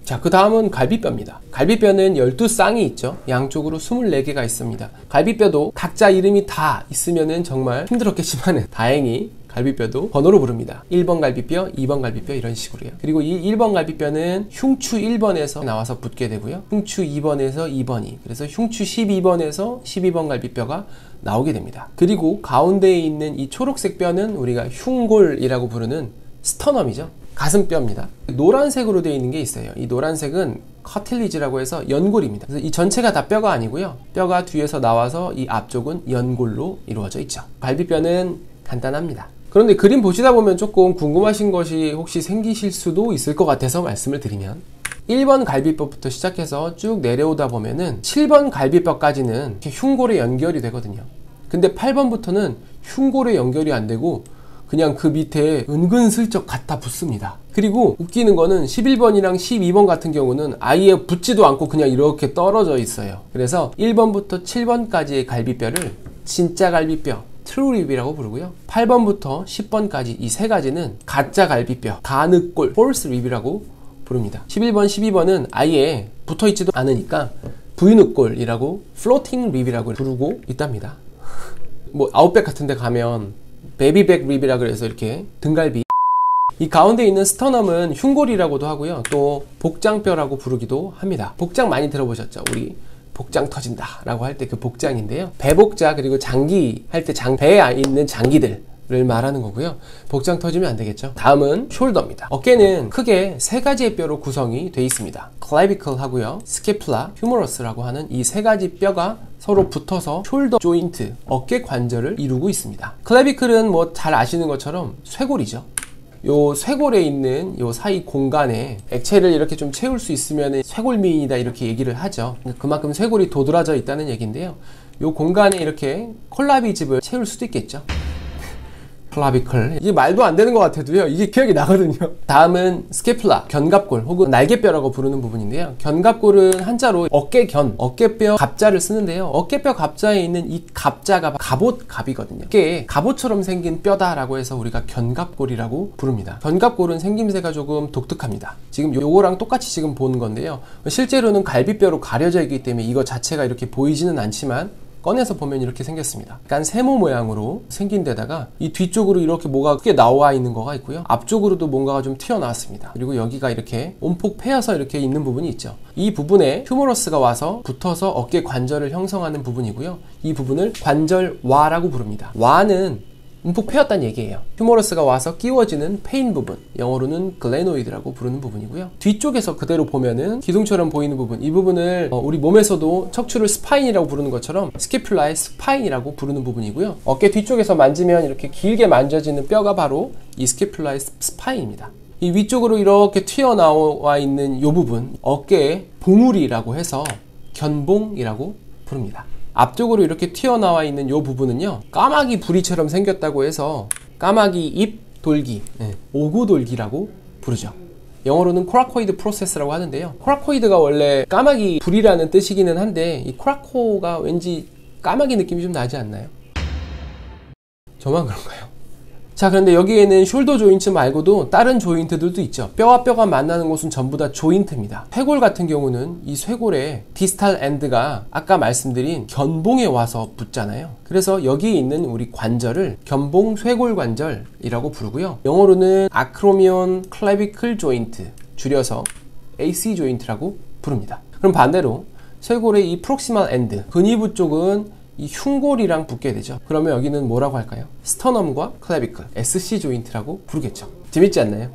자, 그 다음은 갈비뼈입니다. 갈비뼈는 12쌍이 있죠. 양쪽으로 24개가 있습니다. 갈비뼈도 각자 이름이 다 있으면은 정말 힘들었겠지만 다행히 갈비뼈도 번호로 부릅니다. 1번 갈비뼈, 2번 갈비뼈 이런 식으로요. 그리고 이 1번 갈비뼈는 흉추 1번에서 나와서 붙게 되고요. 흉추 2번에서 2번이, 그래서 흉추 12번에서 12번 갈비뼈가 나오게 됩니다. 그리고 가운데에 있는 이 초록색 뼈는 우리가 흉골이라고 부르는 스터넘이죠. 가슴뼈입니다. 노란색으로 되어 있는 게 있어요. 이 노란색은 커틸리지라고 해서 연골입니다. 그래서 이 전체가 다 뼈가 아니고요. 뼈가 뒤에서 나와서 이 앞쪽은 연골로 이루어져 있죠. 갈비뼈는 간단합니다. 그런데 그림 보시다 보면 조금 궁금하신 것이 혹시 생기실 수도 있을 것 같아서 말씀을 드리면, 1번 갈비뼈부터 시작해서 쭉 내려오다 보면은 7번 갈비뼈까지는 이렇게 흉골에 연결이 되거든요. 근데 8번부터는 흉골에 연결이 안 되고 그냥 그 밑에 은근슬쩍 갖다 붙습니다. 그리고 웃기는 거는 11번이랑 12번 같은 경우는 아예 붙지도 않고 그냥 이렇게 떨어져 있어요. 그래서 1번부터 7번까지의 갈비뼈를 진짜 갈비뼈, 트루립이라고 부르고요. 8번부터 10번까지 이 세 가지는 가짜 갈비뼈, 가늑골, 폴스 립이라고 부릅니다. 11번, 12번은 아예 붙어있지도 않으니까 부유늑골이라고, 플로팅 립이라고 부르고 있답니다. 뭐 아웃백 같은 데 가면 베이비백 립이라 그래서 이렇게 등갈비, 이 가운데 있는 스터넘은 흉골이라고도 하고요. 또 복장뼈라고 부르기도 합니다. 복장 많이 들어보셨죠? 우리 복장 터진다 라고 할 때 그 복장인데요. 배복자, 그리고 장기 할 때 배에 있는 장기들을 말하는 거고요. 복장 터지면 안 되겠죠. 다음은 숄더입니다. 어깨는 크게 세 가지의 뼈로 구성이 되어 있습니다. 클래비클 하고요, 스케플라, 휴머러스라고 하는 이 세 가지 뼈가 서로 붙어서 숄더 조인트, 어깨 관절을 이루고 있습니다. 클래비클은 뭐 잘 아시는 것처럼 쇄골이죠. 요 쇄골에 있는 요 사이 공간에 액체를 이렇게 좀 채울 수 있으면 쇄골미인이다 이렇게 얘기를 하죠. 그만큼 쇄골이 도드라져 있다는 얘기인데요. 요 공간에 이렇게 콜라비즙을 채울 수도 있겠죠. 클라비클, 이게 말도 안 되는 것 같아도요, 이게 기억이 나거든요. 다음은 스케플라, 견갑골 혹은 날개뼈라고 부르는 부분인데요. 견갑골은 한자로 어깨견, 어깨뼈 갑자를 쓰는데요. 어깨뼈 갑자에 있는 이 갑자가 갑옷갑이거든요. 이게 갑옷처럼 생긴 뼈다라고 해서 우리가 견갑골이라고 부릅니다. 견갑골은 생김새가 조금 독특합니다. 지금 요거랑 똑같이 지금 보는 건데요. 실제로는 갈비뼈로 가려져 있기 때문에 이거 자체가 이렇게 보이지는 않지만 꺼내서 보면 이렇게 생겼습니다. 약간 세모 모양으로 생긴 데다가 이 뒤쪽으로 이렇게 뭐가 크게 나와 있는 거가 있고요. 앞쪽으로도 뭔가가 좀 튀어나왔습니다. 그리고 여기가 이렇게 온폭 패여서 이렇게 있는 부분이 있죠. 이 부분에 휴머러스가 와서 붙어서 어깨 관절을 형성하는 부분이고요. 이 부분을 관절와라고 부릅니다. 와는 움푹 패였다는 얘기예요. 휴머러스가 와서 끼워지는 페인 부분, 영어로는 글레노이드라고 부르는 부분이고요. 뒤쪽에서 그대로 보면은 기둥처럼 보이는 부분, 이 부분을 우리 몸에서도 척추를 스파인이라고 부르는 것처럼 스케퓰라의 스파인이라고 부르는 부분이고요. 어깨 뒤쪽에서 만지면 이렇게 길게 만져지는 뼈가 바로 이 스케퓰라의 스파인입니다. 이 위쪽으로 이렇게 튀어나와 있는 이 부분, 어깨의 봉우리라고 해서 견봉이라고 부릅니다. 앞쪽으로 이렇게 튀어나와 있는 이 부분은요, 까마귀 부리처럼 생겼다고 해서 까마귀 입 돌기, 오구돌기라고 부르죠. 영어로는 코라코이드 프로세스라고 하는데요. 코라코이드가 원래 까마귀 부리라는 뜻이기는 한데 이 코라코가 왠지 까마귀 느낌이 좀 나지 않나요? 저만 그런가요? 자, 그런데 여기에는 숄더 조인트 말고도 다른 조인트들도 있죠. 뼈와 뼈가 만나는 곳은 전부 다 조인트입니다. 쇄골 같은 경우는 이 쇄골의 디스탈 엔드가 아까 말씀드린 견봉에 와서 붙잖아요. 그래서 여기에 있는 우리 관절을 견봉 쇄골 관절이라고 부르고요. 영어로는 아크로미온 클래비클 조인트, 줄여서 AC 조인트라고 부릅니다. 그럼 반대로 쇄골의 이 프록시멀 엔드, 근위부 쪽은 이 흉골이랑 붙게 되죠. 그러면 여기는 뭐라고 할까요? 스터넘과 클래비클, SC 조인트라고 부르겠죠. 재밌지 않나요?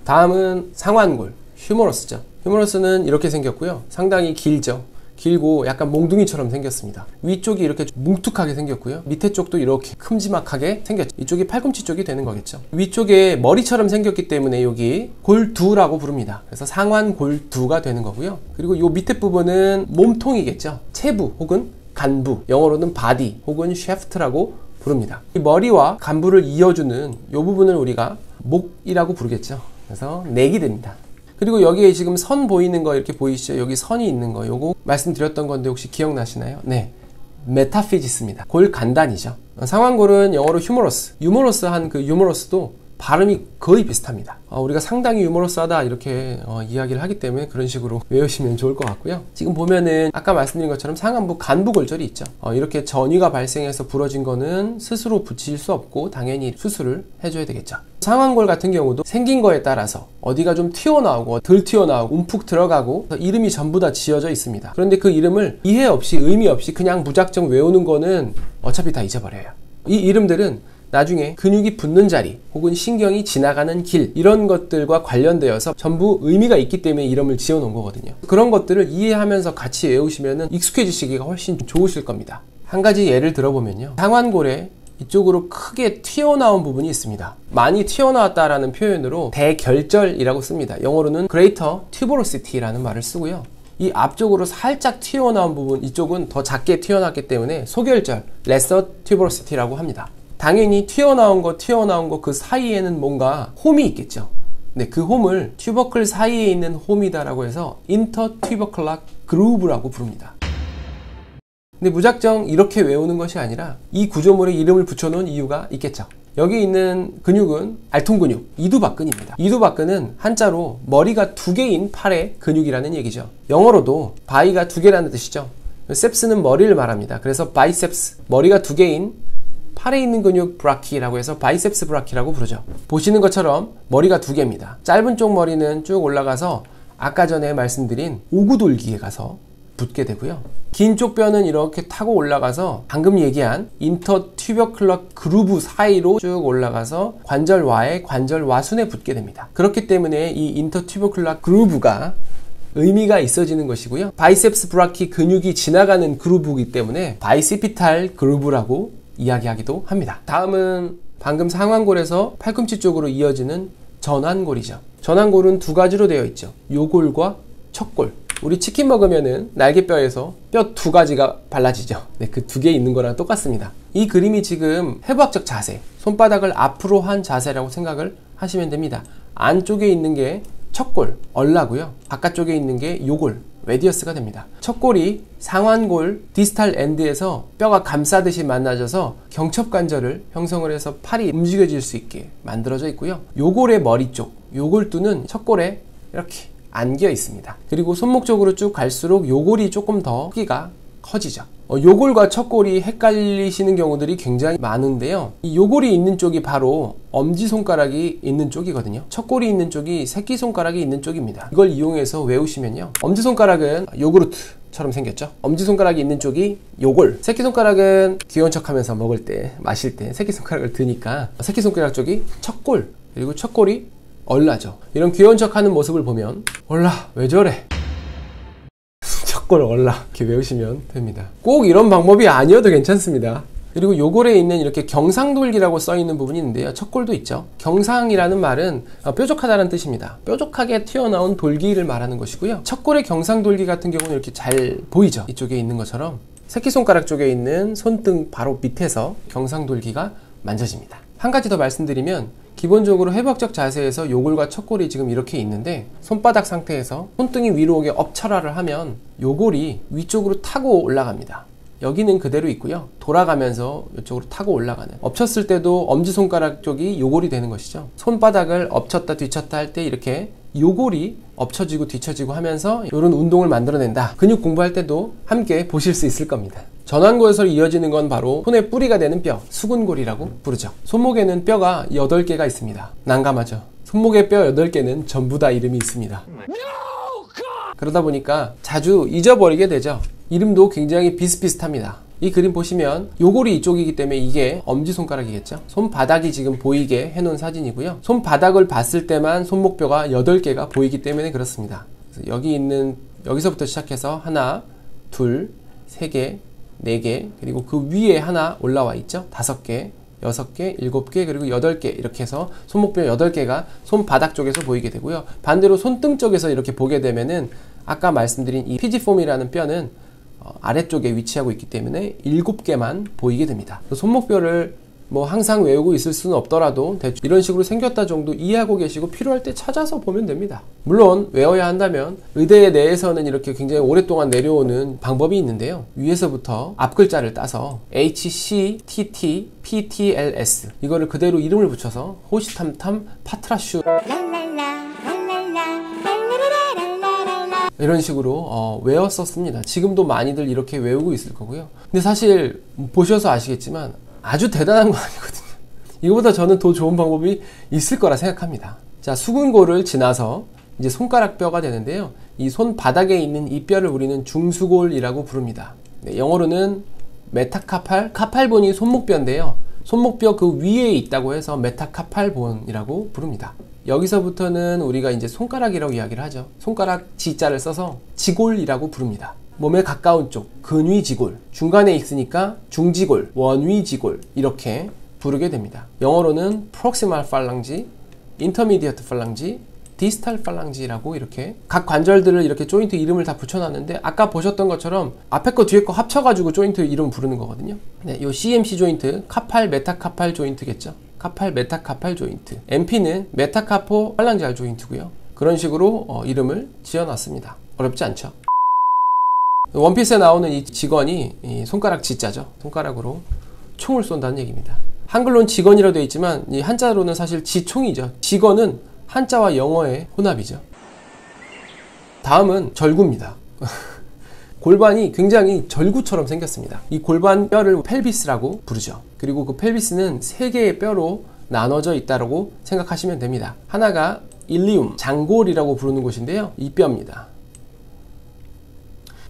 다음은 상완골, 휴머러스죠. 휴머러스는 이렇게 생겼고요. 상당히 길죠. 길고 약간 몽둥이처럼 생겼습니다. 위쪽이 이렇게 뭉툭하게 생겼고요. 밑에 쪽도 이렇게 큼지막하게 생겼죠. 이쪽이 팔꿈치 쪽이 되는 거겠죠. 위쪽에 머리처럼 생겼기 때문에 여기 골두라고 부릅니다. 그래서 상완골두가 되는 거고요. 그리고 이 밑에 부분은 몸통이겠죠. 체부 혹은 간부, 영어로는 바디 혹은 셰프트라고 부릅니다. 이 머리와 간부를 이어주는 이 부분을 우리가 목이라고 부르겠죠. 그래서 넥이 됩니다. 그리고 여기에 지금 선 보이는 거 이렇게 보이시죠? 여기 선이 있는 거, 요거 말씀드렸던 건데 혹시 기억나시나요? 네, 메타피지스입니다. 골 간단이죠. 상완골은 영어로 휴머러스, 유머러스한 그 유머러스도 발음이 거의 비슷합니다. 우리가 상당히 유머러스하다 이렇게 이야기를 하기 때문에 그런 식으로 외우시면 좋을 것 같고요. 지금 보면은 아까 말씀드린 것처럼 상안부 간부골절이 있죠. 이렇게 전이가 발생해서 부러진 거는 스스로 붙일 수 없고 당연히 수술을 해줘야 되겠죠. 상완골 같은 경우도 생긴 거에 따라서 어디가 좀 튀어나오고 덜 튀어나오고 움푹 들어가고 이름이 전부 다 지어져 있습니다. 그런데 그 이름을 이해 없이 의미 없이 그냥 무작정 외우는 거는 어차피 다 잊어버려요. 이 이름들은 나중에 근육이 붙는 자리 혹은 신경이 지나가는 길 이런 것들과 관련되어서 전부 의미가 있기 때문에 이름을 지어 놓은 거거든요. 그런 것들을 이해하면서 같이 외우시면 익숙해지시기가 훨씬 좋으실 겁니다. 한 가지 예를 들어보면요. 상완골에 이쪽으로 크게 튀어나온 부분이 있습니다. 많이 튀어나왔다라는 표현으로 대결절이라고 씁니다. 영어로는 greater tuberosity라는 말을 쓰고요. 이 앞쪽으로 살짝 튀어나온 부분, 이쪽은 더 작게 튀어나왔기 때문에 소결절, lesser tuberosity라고 합니다. 당연히 튀어나온 거 그 사이에는 뭔가 홈이 있겠죠. 네, 그 홈을 튜버클 사이에 있는 홈이다라고 해서 intertubercular groove라고 부릅니다. 근데 무작정 이렇게 외우는 것이 아니라 이 구조물에 이름을 붙여놓은 이유가 있겠죠. 여기 있는 근육은 알통근육, 이두박근입니다. 이두박근은 한자로 머리가 두 개인 팔의 근육이라는 얘기죠. 영어로도 바이가 두 개라는 뜻이죠. 셉스는 머리를 말합니다. 그래서 바이셉스, 머리가 두 개인 팔에 있는 근육 브라키라고 해서 바이셉스 브라키라고 부르죠. 보시는 것처럼 머리가 두 개입니다. 짧은 쪽 머리는 쭉 올라가서 아까 전에 말씀드린 오구돌기에 가서 붙게 되고요. 긴 쪽 뼈는 이렇게 타고 올라가서 방금 얘기한 인터튜버클러 그루브 사이로 쭉 올라가서 관절와의 관절와순에 붙게 됩니다. 그렇기 때문에 이 인터튜버클러 그루브가 의미가 있어지는 것이고요. 바이셉스 브라키 근육이 지나가는 그루브이기 때문에 바이시피탈 그루브라고 이야기하기도 합니다. 다음은 방금 상완골에서 팔꿈치 쪽으로 이어지는 전완골이죠. 전완골은 두 가지로 되어 있죠. 요골과 척골. 우리 치킨 먹으면은 날개뼈에서 뼈 두 가지가 발라지죠. 네, 그 두 개 있는 거랑 똑같습니다. 이 그림이 지금 해부학적 자세, 손바닥을 앞으로 한 자세라고 생각을 하시면 됩니다. 안쪽에 있는 게 척골, 얼라고요. 바깥쪽에 있는 게 요골, 레디어스가 됩니다. 척골이 상완골 디스탈 엔드에서 뼈가 감싸듯이 만나져서 경첩관절을 형성을 해서 팔이 움직여질 수 있게 만들어져 있고요. 요골의 머리 쪽, 요골두는 척골에 이렇게 안겨 있습니다. 그리고 손목 쪽으로 쭉 갈수록 요골이 조금 더 크기가 커지죠. 요골과 척골이 헷갈리시는 경우들이 굉장히 많은데요. 이 요골이 있는 쪽이 바로 엄지손가락이 있는 쪽이거든요. 척골이 있는 쪽이 새끼손가락이 있는 쪽입니다. 이걸 이용해서 외우시면요. 엄지손가락은 요구르트처럼 생겼죠. 엄지손가락이 있는 쪽이 요골, 새끼손가락은 귀여운 척하면서 먹을 때, 마실 때 새끼손가락을 드니까 새끼손가락 쪽이 척골, 그리고 척골이 얼라죠. 이런 귀여운 척하는 모습을 보면 얼라 왜 저래? 척골 얼라 이렇게 외우시면 됩니다. 꼭 이런 방법이 아니어도 괜찮습니다. 그리고 요골에 있는 이렇게 경상돌기라고 써있는 부분이 있는데요. 척골도 있죠. 경상이라는 말은 뾰족하다는 뜻입니다. 뾰족하게 튀어나온 돌기를 말하는 것이고요. 척골의 경상돌기 같은 경우는 이렇게 잘 보이죠. 이쪽에 있는 것처럼 새끼손가락 쪽에 있는 손등 바로 밑에서 경상돌기가 만져집니다. 한 가지 더 말씀드리면 기본적으로 해부학적 자세에서 요골과 척골이 지금 이렇게 있는데 손바닥 상태에서 손등이 위로 오게 엎쳐라를 하면 요골이 위쪽으로 타고 올라갑니다. 여기는 그대로 있고요. 돌아가면서 이쪽으로 타고 올라가는, 엎쳤을 때도 엄지손가락 쪽이 요골이 되는 것이죠. 손바닥을 엎쳤다 뒤쳤다 할 때 이렇게 요골이 엎쳐지고 뒤쳐지고 하면서 이런 운동을 만들어낸다. 근육 공부할 때도 함께 보실 수 있을 겁니다. 전완골에서 이어지는 건 바로 손의 뿌리가 되는 뼈, 수근골이라고 부르죠. 손목에는 뼈가 8개가 있습니다. 난감하죠. 손목의 뼈 8개는 전부 다 이름이 있습니다. 그러다 보니까 자주 잊어버리게 되죠. 이름도 굉장히 비슷비슷합니다. 이 그림 보시면 요골이 이쪽이기 때문에 이게 엄지손가락이겠죠. 손바닥이 지금 보이게 해놓은 사진이고요. 손바닥을 봤을 때만 손목뼈가 8개가 보이기 때문에 그렇습니다. 그래서 여기 있는, 여기서부터 시작해서 하나, 둘, 세 개, 네 개, 그리고 그 위에 하나 올라와 있죠. 5개, 6개, 7개, 그리고 8개, 이렇게 해서 손목뼈 8개가 손바닥 쪽에서 보이게 되고요. 반대로 손등 쪽에서 이렇게 보게 되면은 아까 말씀드린 이 피지폼이라는 뼈는 아래쪽에 위치하고 있기 때문에 7개만 보이게 됩니다. 손목뼈를 뭐 항상 외우고 있을 수는 없더라도 대충 이런 식으로 생겼다 정도 이해하고 계시고 필요할 때 찾아서 보면 됩니다. 물론 외워야 한다면 의대 내에서는 이렇게 굉장히 오랫동안 내려오는 방법이 있는데요. 위에서부터 앞글자를 따서 HCTT PTLS 이거를 그대로 이름을 붙여서 호시탐탐 파트라슈 이런 식으로 외웠었습니다. 지금도 많이들 이렇게 외우고 있을 거고요. 근데 사실 보셔서 아시겠지만 아주 대단한 거 아니거든요. 이거보다 저는 더 좋은 방법이 있을 거라 생각합니다. 자, 수근골을 지나서 이제 손가락 뼈가 되는데요. 이 손바닥에 있는 이 뼈를 우리는 중수골이라고 부릅니다. 네, 영어로는 메타카팔, 카팔본이 손목뼈인데요. 손목뼈 그 위에 있다고 해서 메타카팔본이라고 부릅니다. 여기서부터는 우리가 이제 손가락이라고 이야기를 하죠. 손가락 G자를 써서 지골이라고 부릅니다. 몸에 가까운 쪽, 근위지골, 중간에 있으니까 중지골, 원위지골 이렇게 부르게 됩니다. 영어로는 proximal phalange, intermediate phalange, distal phalange라고 이렇게 각 관절들을 이렇게 조인트 이름을 다 붙여놨는데 아까 보셨던 것처럼 앞에 거 뒤에 거 합쳐가지고 조인트 이름 부르는 거거든요. 네, 이 CMC 조인트, 카팔 메타카팔 조인트겠죠. 카팔 메타카팔 조인트. MP는 메타카포 팔랑지알 조인트고요. 그런 식으로 이름을 지어놨습니다. 어렵지 않죠? 원피스에 나오는 이 직원이 이 손가락 G자죠. 손가락으로 총을 쏜다는 얘기입니다. 한글로는 직원이라고 되어 있지만 이 한자로는 사실 지총이죠. 직원은 한자와 영어의 혼합이죠. 다음은 절구입니다. 골반이 굉장히 절구처럼 생겼습니다. 이 골반 뼈를 펠비스라고 부르죠. 그리고 그 펠비스는 3개의 뼈로 나눠져 있다고 생각하시면 됩니다. 하나가 일리움, 장골이라고 부르는 곳인데요. 이 뼈입니다.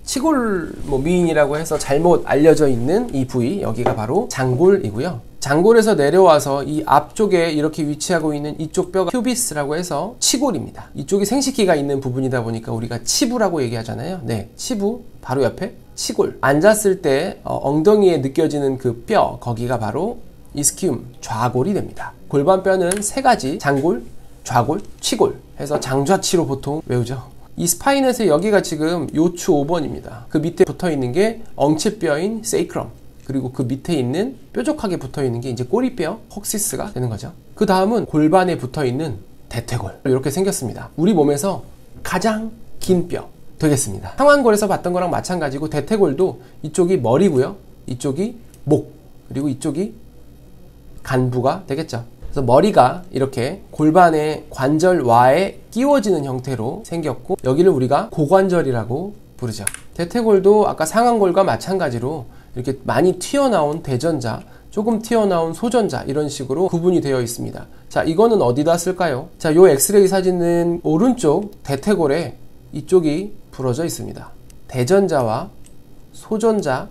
치골 미인이라고 해서 잘못 알려져 있는 이 부위, 여기가 바로 장골이고요. 장골에서 내려와서 이 앞쪽에 이렇게 위치하고 있는 이쪽 뼈가 퓨비스라고 해서 치골입니다. 이쪽이 생식기가 있는 부분이다 보니까 우리가 치부라고 얘기하잖아요. 네, 치부 바로 옆에 치골. 앉았을 때 엉덩이에 느껴지는 그 뼈, 거기가 바로 이스키움, 좌골이 됩니다. 골반뼈는 3가지, 장골, 좌골, 치골 해서 장좌치로 보통 외우죠. 이 스파인에서 여기가 지금 요추 5번입니다. 그 밑에 붙어있는 게 엉치뼈인 세이크럼, 그리고 그 밑에 있는 뾰족하게 붙어있는 게 이제 꼬리뼈, 콕시스가 되는 거죠. 그 다음은 골반에 붙어있는 대퇴골. 이렇게 생겼습니다. 우리 몸에서 가장 긴 뼈 되겠습니다. 상완골에서 봤던 거랑 마찬가지고 대퇴골도 이쪽이 머리고요. 이쪽이 목, 그리고 이쪽이 간부가 되겠죠. 그래서 머리가 이렇게 골반의 관절와에 끼워지는 형태로 생겼고 여기를 우리가 고관절이라고 부르죠. 대퇴골도 아까 상완골과 마찬가지로 이렇게 많이 튀어나온 대전자, 조금 튀어나온 소전자 이런 식으로 구분이 되어 있습니다. 자, 이거는 어디다 쓸까요? 자, 요 엑스레이 사진은 오른쪽 대퇴골에 이쪽이 부러져 있습니다. 대전자와 소전자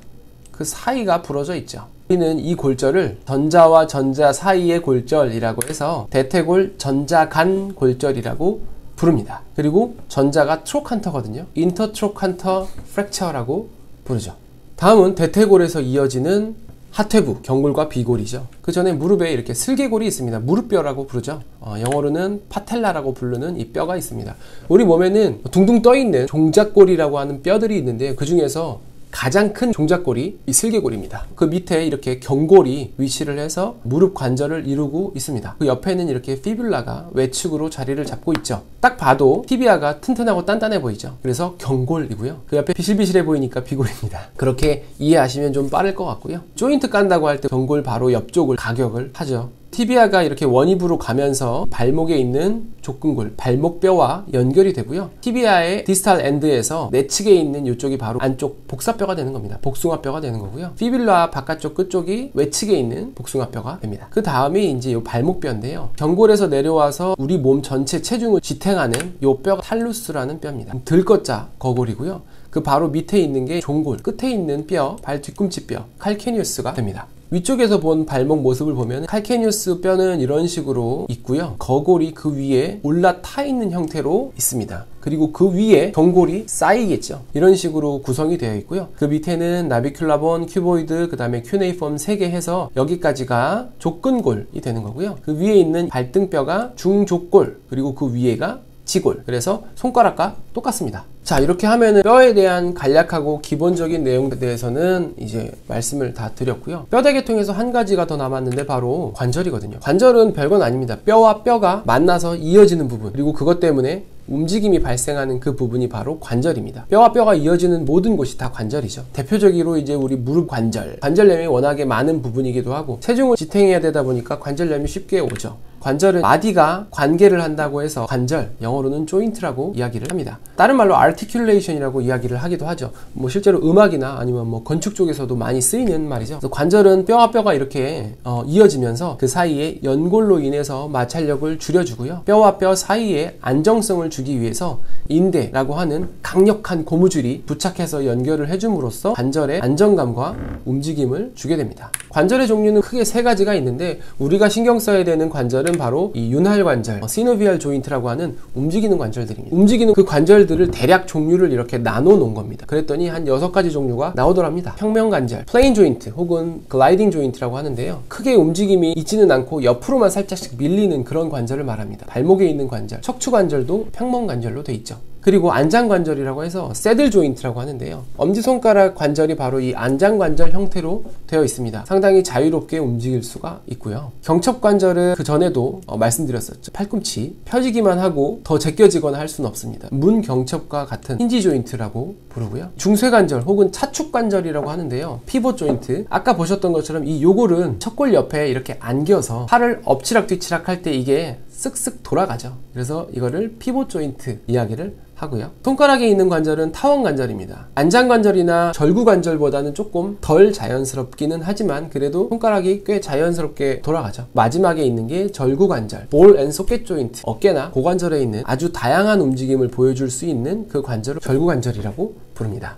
그 사이가 부러져 있죠. 우리는 이 골절을 전자와 전자 사이의 골절이라고 해서 대퇴골 전자간 골절이라고 부릅니다. 그리고 전자가 트로칸터거든요. 인터트로칸터 프랙처라고 부르죠. 다음은 대퇴골에서 이어지는 하퇴부, 경골과 비골이죠. 그 전에 무릎에 이렇게 슬개골이 있습니다. 무릎뼈라고 부르죠. 영어로는 파텔라라고 부르는 이 뼈가 있습니다. 우리 몸에는 둥둥 떠있는 종작골이라고 하는 뼈들이 있는데 그 중에서 가장 큰 종작골이 이 슬개골입니다. 그 밑에 이렇게 경골이 위치를 해서 무릎 관절을 이루고 있습니다. 그 옆에는 이렇게 피뷸라가 외측으로 자리를 잡고 있죠. 딱 봐도 티비아가 튼튼하고 단단해 보이죠. 그래서 경골이고요. 그 옆에 비실비실해 보이니까 비골입니다. 그렇게 이해하시면 좀 빠를 것 같고요. 조인트 깐다고 할 때 경골 바로 옆쪽을 가격을 하죠. 티비아가 이렇게 원입으로 가면서 발목에 있는 족근골, 발목뼈와 연결이 되고요. 티비아의 디스탈 엔드에서 내측에 있는 이쪽이 바로 안쪽 복사뼈가 되는 겁니다. 복숭아뼈가 되는 거고요. 피뷸라 바깥쪽 끝쪽이 외측에 있는 복숭아뼈가 됩니다. 그 다음이 이제 이 발목뼈인데요. 경골에서 내려와서 우리 몸 전체 체중을 지탱하는 이 뼈가 탈루스라는 뼈입니다. 들것자 거골이고요. 그 바로 밑에 있는 게 종골, 끝에 있는 뼈, 발 뒤꿈치뼈, 칼케니우스가 됩니다. 위쪽에서 본 발목 모습을 보면 칼케니우스 뼈는 이런 식으로 있고요. 거골이 그 위에 올라타 있는 형태로 있습니다. 그리고 그 위에 경골이 쌓이겠죠. 이런 식으로 구성이 되어 있고요. 그 밑에는 나비큘라본, 큐보이드, 그 다음에 큐네이폼 3개 해서 여기까지가 족근골이 되는 거고요. 그 위에 있는 발등뼈가 중족골, 그리고 그 위에가 지골. 그래서 손가락과 똑같습니다. 자, 이렇게 하면은 뼈에 대한 간략하고 기본적인 내용에 대해서는 이제 말씀을 다 드렸고요. 뼈대 계통에서 한 가지가 더 남았는데 바로 관절이거든요. 관절은 별건 아닙니다. 뼈와 뼈가 만나서 이어지는 부분, 그리고 그것 때문에 움직임이 발생하는 그 부분이 바로 관절입니다. 뼈와 뼈가 이어지는 모든 곳이 다 관절이죠. 대표적으로 이제 우리 무릎 관절염이 워낙에 많은 부분이기도 하고 체중을 지탱해야 되다 보니까 관절염이 쉽게 오죠. 관절은 마디가 관계를 한다고 해서 관절, 영어로는 조인트라고 이야기를 합니다. 다른 말로 articulation이라고 이야기를 하기도 하죠. 뭐 실제로 음악이나 아니면 뭐 건축 쪽에서도 많이 쓰이는 말이죠. 그래서 관절은 뼈와 뼈가 이렇게 이어지면서 그 사이에 연골로 인해서 마찰력을 줄여주고요. 뼈와 뼈 사이에 안정성을 주기 위해서 인대라고 하는 강력한 고무줄이 부착해서 연결을 해줌으로써 관절의 안정감과 움직임을 주게 됩니다. 관절의 종류는 크게 세 가지가 있는데 우리가 신경 써야 되는 관절은 바로 이 윤활관절, 시노비얼 조인트라고 하는 움직이는 관절들입니다. 움직이는 그 관절들을 대략 종류를 이렇게 나눠 놓은 겁니다. 그랬더니 한 6가지 종류가 나오더랍니다. 평면관절, 플레인 조인트 혹은 글라이딩 조인트라고 하는데요. 크게 움직임이 있지는 않고 옆으로만 살짝씩 밀리는 그런 관절을 말합니다. 발목에 있는 관절, 척추관절도 평면관절로 돼 있죠. 그리고 안장관절이라고 해서 새들 조인트라고 하는데요. 엄지손가락 관절이 바로 이 안장관절 형태로 되어 있습니다. 상당히 자유롭게 움직일 수가 있고요. 경첩관절은 그 전에도 말씀드렸었죠. 팔꿈치 펴지기만 하고 더 제껴지거나 할 수는 없습니다. 문경첩과 같은 힌지 조인트라고 부르고요. 중쇄관절 혹은 차축관절이라고 하는데요. 피봇 조인트, 아까 보셨던 것처럼 이 요골은 척골 옆에 이렇게 안겨서 팔을 엎치락뒤치락 할 때 이게 쓱쓱 돌아가죠. 그래서 이거를 피봇 조인트 이야기를 하고요. 손가락에 있는 관절은 타원관절입니다. 안장관절이나 절구관절보다는 조금 덜 자연스럽기는 하지만 그래도 손가락이 꽤 자연스럽게 돌아가죠. 마지막에 있는 게 절구관절, 볼 앤 소켓 조인트, 어깨나 고관절에 있는 아주 다양한 움직임을 보여줄 수 있는 그 관절을 절구관절이라고 부릅니다.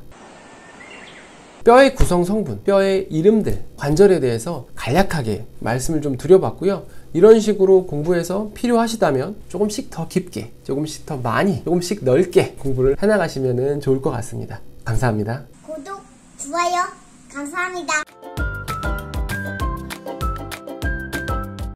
뼈의 구성 성분, 뼈의 이름들, 관절에 대해서 간략하게 말씀을 좀 드려봤고요. 이런 식으로 공부해서 필요하시다면 조금씩 더 깊게, 조금씩 더 많이, 조금씩 넓게 공부를 해나가시면 좋을 것 같습니다. 감사합니다. 구독, 좋아요, 감사합니다.